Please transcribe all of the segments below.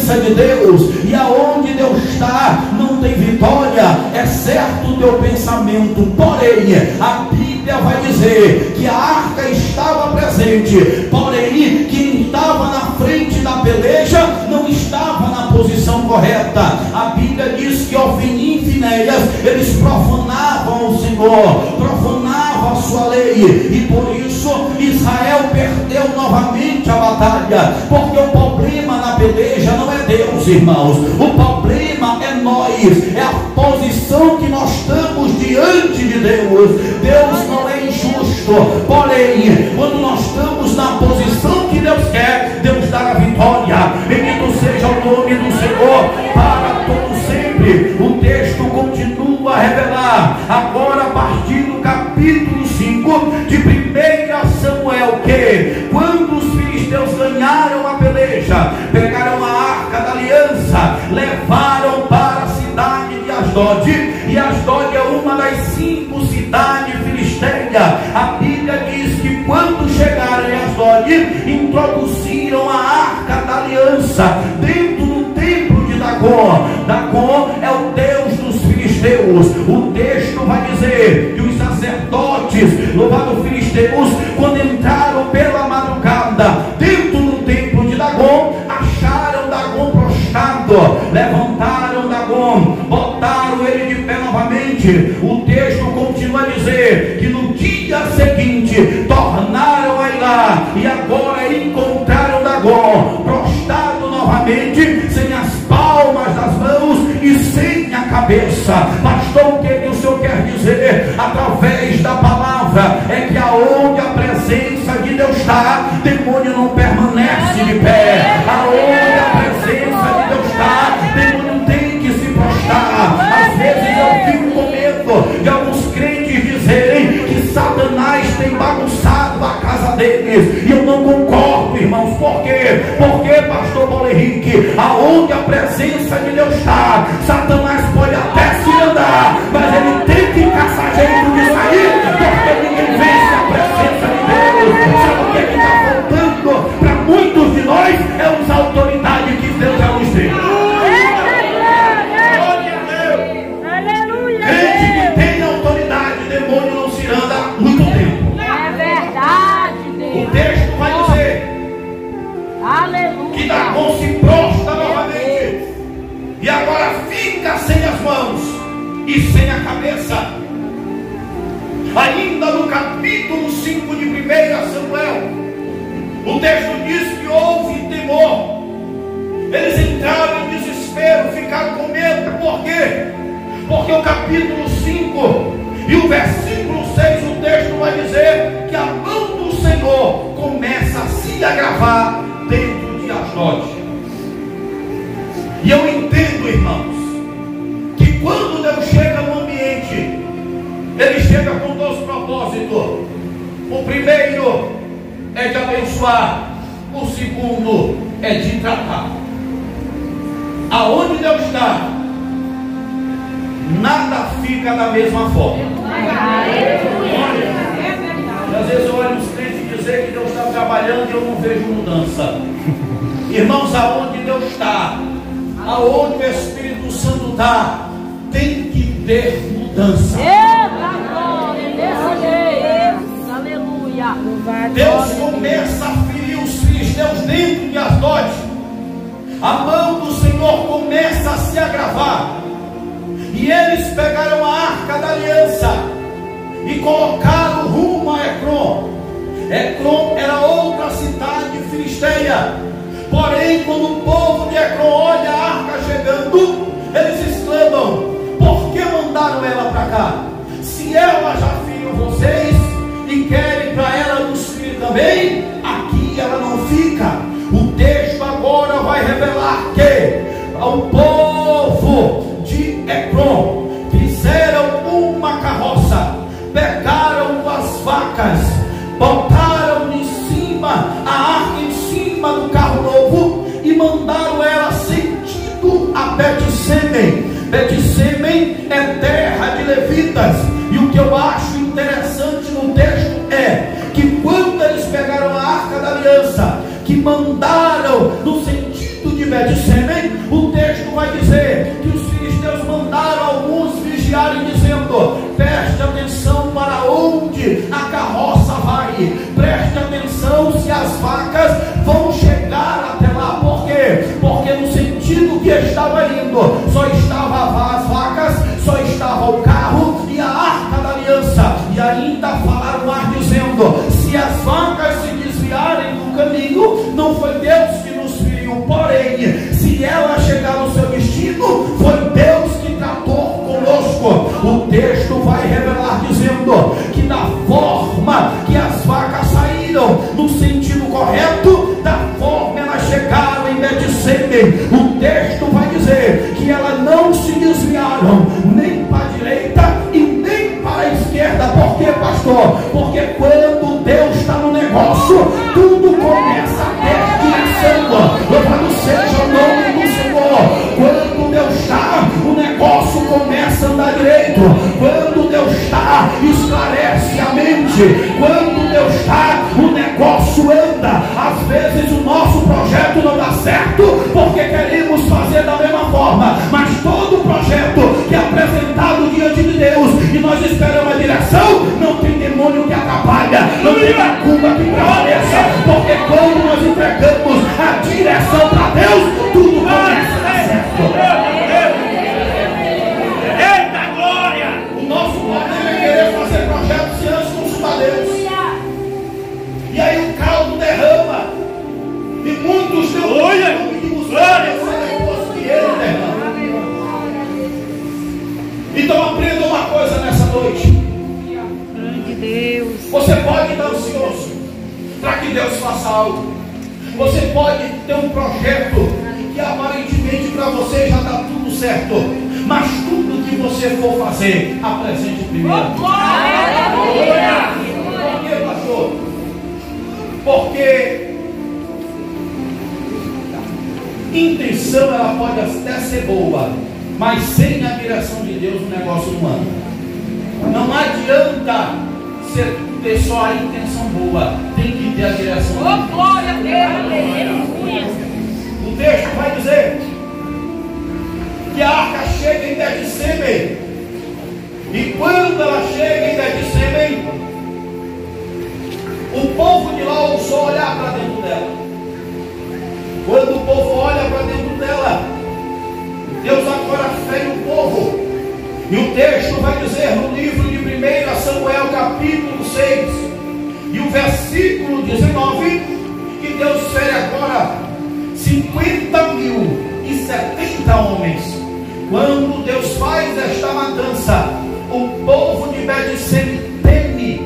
presença de Deus, e aonde Deus está, não tem vitória, é certo o teu pensamento. Porém, a Bíblia vai dizer que a arca estava presente, porém, quem estava na frente da peleja não estava na posição correta. A Bíblia diz que Ofni e Finéias, eles profanavam o Senhor, profanavam a sua lei, e por isso Israel perdeu novamente a batalha, porque o problema na peleja não é Deus, irmãos, o problema é nós, é a posição que nós estamos diante de Deus. Deus não é injusto, porém, quando nós estamos na posição que Deus quer, Deus dá a vitória. Bendito seja o nome do Senhor para todo sempre. O texto continua a revelar, agora a partir do capítulo 5 de 1 Samuel, que quando os filisteus ganharam a peleja, pegaram a arca da aliança, levaram para a cidade de Asdod, e Asdod é uma das 5 cidades filisteias. A Bíblia diz que quando chegaram em Asdod, introduziram a arca da aliança dentro do templo de Dagom. Dagom é o Deus dos filisteus. O texto vai dizer que os sacerdotes, louvado filisteus, quando entraram pela madrugada dentro do templo de Dagom, acharam Dagom prostrado, levantaram Dagom, botaram ele de pé novamente. O texto continua a dizer que no dia seguinte tornaram a ir lá, e agora encontraram Dagom prostrado novamente, sem as palmas das mãos e sem a cabeça. Pastor, o que o Senhor quer dizer através da palavra? É que aonde a presença de Deus está, demônio não permanece de pé. Aonde a presença de Deus está, demônio tem que se prostrar. Às vezes eu fico com medo de alguns crentes dizerem que Satanás tem bagunçado a casa deles, e eu não concordo, irmãos. Por quê? Porque, pastor Paulo Henrique, aonde a presença de Deus está, Satanás pode até se andar, mas ele tem que caçar jeito de sair, porque ninguém vence a presença de Deus. Sabe o que está faltando para muitos de nós? É usar a autoridade que Deus já nos deu. Crente que tem autoridade, demônio não se anda há muito tempo. É verdade, Deus. O texto vai dizer, aleluia, que Dagom se prostra novamente, e agora fica sem as mãos e sem a cabeça. Ainda no capítulo 5 de 1 Samuel, o texto diz que houve temor. Eles entraram em desespero, ficaram com medo. Por quê? Porque o capítulo 5 e o versículo 6, o texto vai dizer que a mão do Senhor começa a se agravar dentro de Asdod. E eu entendo, irmãos, que quando Deus chega no ambiente, Ele chega com 2 propósitos. O primeiro é de abençoar, o segundo é de tratar. Aonde Deus está, nada fica da mesma forma. Às vezes eu olho os crentes dizer que Deus está trabalhando e eu não vejo mudança. Irmãos, aonde Deus está, aonde o Espírito Santo está, tem que ter mudança. Deus começa a ferir os filisteus dentro de Asdod. A mão do Senhor começa a se agravar, e eles pegaram a arca da aliança e colocaram rumo a Ecrom. Ecrom era outra cidade filisteia. Porém, quando o povo de Ecrom olha a arca chegando, eles exclamam: por que mandaram ela para cá? Se ela já feriu vocês e querem para ela nos ferir também, aqui ela não fica. O texto agora vai revelar que o povo de Ecrom fizeram uma carroça, pegaram as vacas, botaram em cima a arca, em cima do carro novo, e mandaram ela sentido a Bet-Semen. Bet-Semen é terra de levitas. E o que eu acho interessante no texto é que quando eles pegaram a arca da aliança, que mandaram no sentido de Bet-Semen, Betsêmen, o texto vai dizer que elas não se desviaram nem para a direita e nem para a esquerda. Por quê, pastor? Porque quando Deus está no negócio, tudo começa a ter direção. Louvado seja o nome do Senhor. Quando Deus está, o negócio começa a andar direito. Quando Deus está, esclarece a mente. Quando Deus está, o negócio anda. Às vezes o nosso projeto não dá certo porque queremos fazer da mesma forma, mas todo projeto que é apresentado diante de Deus e nós esperamos a direção, não tem demônio que atrapalha, não tem macumba que prevaleça, porque quando nós entregamos a direção para Deus, tudo começa a dar certo. Eita glória! O nosso problema é querer fazer projetos sem antes consultar Deus. E aí o caldo derrama. E muitos Deus que buscar depois que ele derrama. Então aprenda uma coisa nessa noite. Grande Deus. Você pode estar ansioso para que Deus faça algo. Você pode ter um projeto que aparentemente para você já está tudo certo. Mas tudo que você for fazer, apresente primeiro. Aleluia! Por quê, pastor? Porque intenção ela pode até ser boa, mas sem a direção de Deus o negócio não anda. Não adianta ter só a intenção boa, tem que ter a direção. Oh, glória a Deus! O texto vai dizer que a arca chega em Betsêmen, e quando ela chega em Betsêmen, o povo de lá ousou olhar para dentro dela. Quando o povo olha para dentro dela, Deus agora fere o povo. E o texto vai dizer no livro de 1 Samuel capítulo 6 e o versículo 19, que Deus fere agora 50.070 homens. Quando Deus faz esta matança, o povo de Betsêmen teme,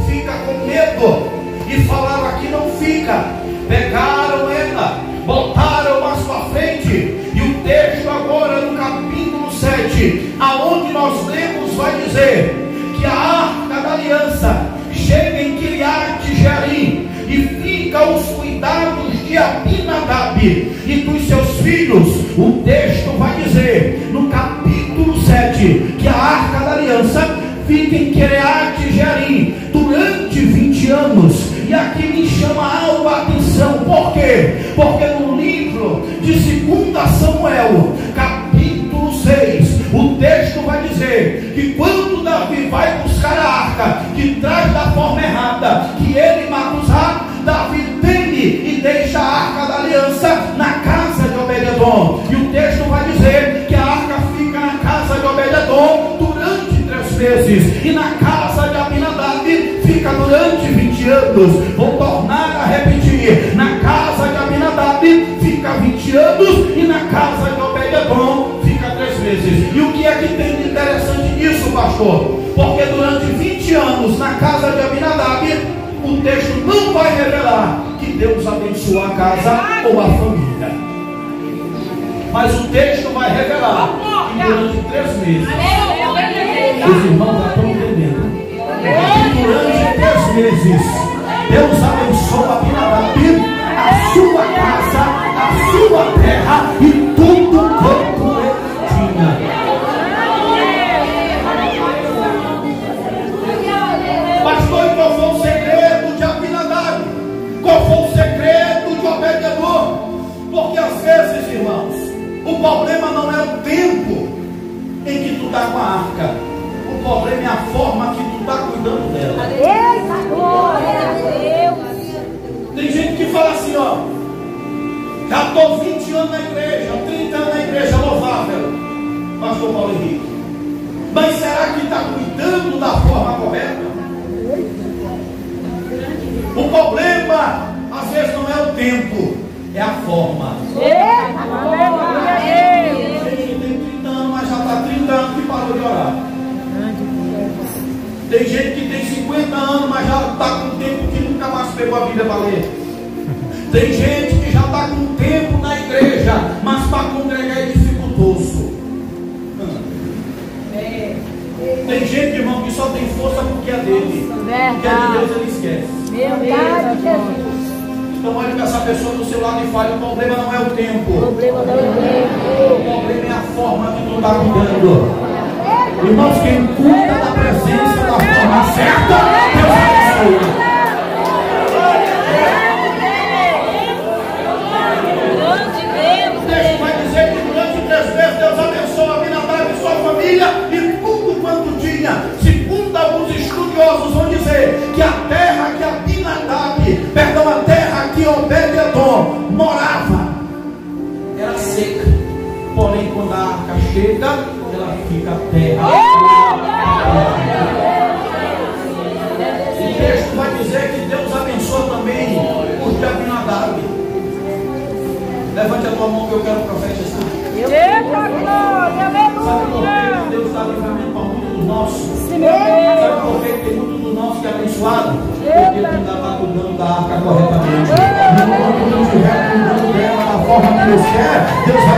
fica com medo, e falaram: aqui não fica. Pegaram ela, botaram à sua frente, e o texto agora no capítulo 7, aonde nós lemos, vai dizer que a arca da aliança chega em Kiriat-Jearim e fica aos cuidados de Abinadab e dos seus filhos. O texto vai dizer no capítulo 7 que a arca da aliança fica em Kiriat-Jearim durante 20 anos. E aqui me chama algo a atenção. Por quê? Porque no livro de 2 Samuel capítulo 6, o texto vai dizer que quando Davi vai buscar a arca, que traz da forma errada, que ele mata Uzá, Davi teme e deixa a arca da aliança na casa de Obed-edom. E o texto vai dizer que a arca fica na casa de Obed-edom durante 3 meses, e na casa de Abinadab fica durante 20 anos. Vou tornar a repetir: na casa de Abinadab fica 20 anos, e na casa de Obed-edom fica 3 meses. E o que é que tem de interessante nisso, pastor? Porque durante 20 anos na casa de Abinadab, o texto não vai revelar que Deus abençoou a casa ou a família, mas o texto vai revelar que durante 3 meses, os irmãos já estão entendendo, que durante 3 meses Deus abençoou Abinadab, a sua casa, a sua terra e tudo quanto ele tinha. Pastor, qual foi o segredo de Abinadab? Qual foi o segredo de Obed-edom? Porque às vezes, irmãos, o problema não é o tempo em que tu está com a arca, o problema é a forma que tu está cuidando dela. Eita, glória a Deus! Tem gente que fala assim, ó: já estou 20 anos na igreja, 30 anos na igreja, louvável, pastor Paulo Henrique, mas será que está cuidando da forma correta? O problema às vezes não é o tempo, é a forma. Eita, glória a Deus! Tem gente que tem 30 anos, mas já está 30 anos que parou de orar. Tem gente que tem 50 anos, mas já está com tempo que nunca mais pegou a Bíblia para ler. Tem gente que já está com tempo na igreja, pessoa do seu lado e fale: o problema não é o tempo. O problema não é o tempo. O problema é a forma que tu está cuidando. Irmãos, quem cuida da presença da forma certa, Deus abençoa. O texto vai dizer que durante 3 meses Deus abençoa Abinadab e sua família e tudo quanto tinha. Segundo alguns estudiosos vão dizer que a terra que a terra que Obed-edom morava era seca. Porém, quando a arca chega, ela fica terra. O texto vai dizer que Deus abençoa também os de Abinadab. Levante a tua mão que eu quero profetizar. Eita glória, Sabe por aleluia. que Deus está livramento para muito dos nossos? Sim, meu Deus. Sabe por que tem muito dos nossos que é abençoado? Porque tu ainda está cuidando da arca corretamente. Enquanto não estiver cuidando dela da forma que Deus quer, Deus vai